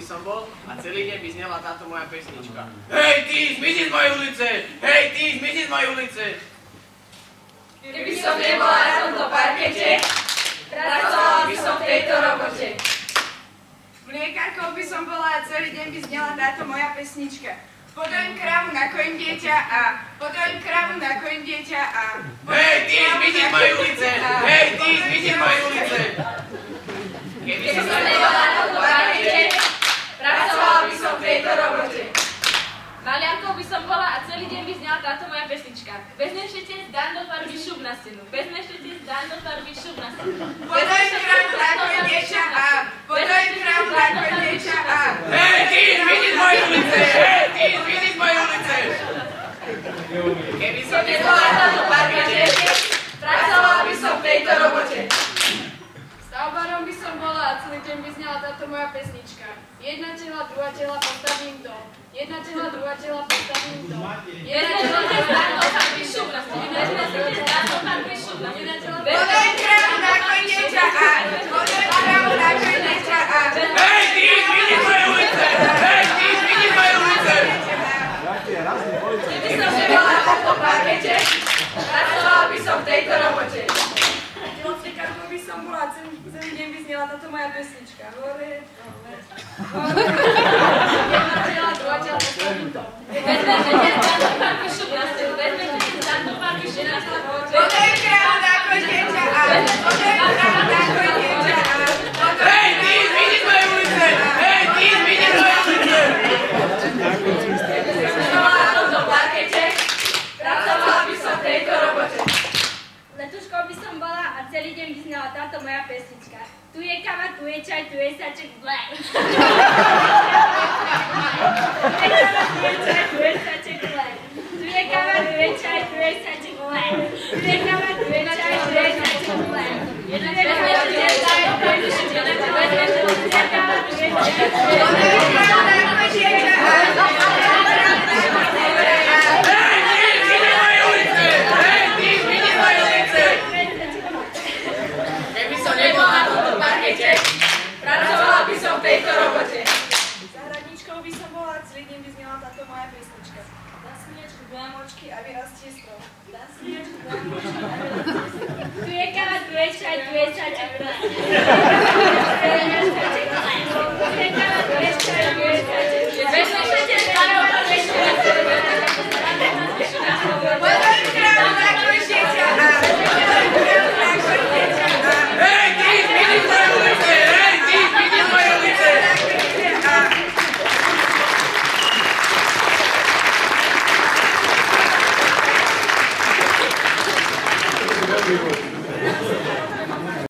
som bol a celý deň by znela táto moja pesnička. Hej ty, zmizni z mojej ulice! Hej ty, zmizni z mojej ulice! Keby som nebola na tomto parkete, pracovala by som v tejto robote. Mliekárkou by som bola a celý deň by znela táto moja pesnička. Podojím kravu, nakojím dieťa a podojím kravu, nakojím dieťa a hej ty, zmizni z mojej ulice! Hej ty, zmizni z mojej ulice! Keby som nebola na tomto parkete, pracovala by som v tejto robote. Maliarkou by som bola a celý deň by znala táto moja pesnička. Vezmeš štetec, dám do farby, šup na stenu. Vezmeš štetec, dám do farby, šup na stenu. podojím kravu, nakojím dieťa a podojím kravu, nakojím dieťa a hej ty, zmizni z mojej ulice! Hej ty, zmizni z mojej ulice! Keby som nebola na tomto parkete, pracovala by som v tejto robote. stavbarom by som bola a celý deň by znela táto moja pesnička. Jedna tela, druhá tela, postavím dom. Jedna tela, druhá tela, postavím dom. Vezmeš štetec, dám do farby, šup na stenu. Vezmeš štetec, dám do farby, šup na stenu. Podojím kravu, nakojím dieťa a podojím kravu, nakojím dieťa a hej ty, zmizni z mojej ulice! Hej ty, zmizni z mojej ulice! Keby som nebola na tomto parkete, pracovala by som v tejto robote. Telocvikarkou by som bola a celý deň by znela táto moja pesnička. Hore, dole. Jedna tela, druhá tela, postavím dom. Vezmeš štetec, dám do farby, šup na stenu. Vezmeš štetec, dám do farby, šup na stenu. Podojím kravu, nakojím dieťa a podojím kravu, nakojím dieťa a hej ty, zmizni z mojej ulice! Hej ty, zmizni z mojej ulice! Keby som nebola na tomto parkete, pracovala by som v tejto robote. Letuškou by som bola a celý deň by znala táto moja pesnička. Tu je káva, tu je čaj, tu je saček, ble. Tu je saček, ble. Tu je káva, tu je čaj, tu je saček, ble. Tu je káva, tu je čaj, tu je saček, ble. Tu je káva, tu je čaj, tu je saček, ble. Tu je káva, tu je čaj, tu je saček, ble. podojím kravu, nakojím dieťa a Keby som nebol na tomto parkete, Pracovala by som v tejto robote. Zahradničkou by som bola a celý deň by znela táto moja pesnička. Dám smiečku, dám očky a vyrastie strom. Dám smiečku, dám očky a vyrastie strom. Tu je káva, tu je čaj, tu je saček, ble. Tu je káva, tu je čaj, tu je saček, ble. Vezmeš štetec,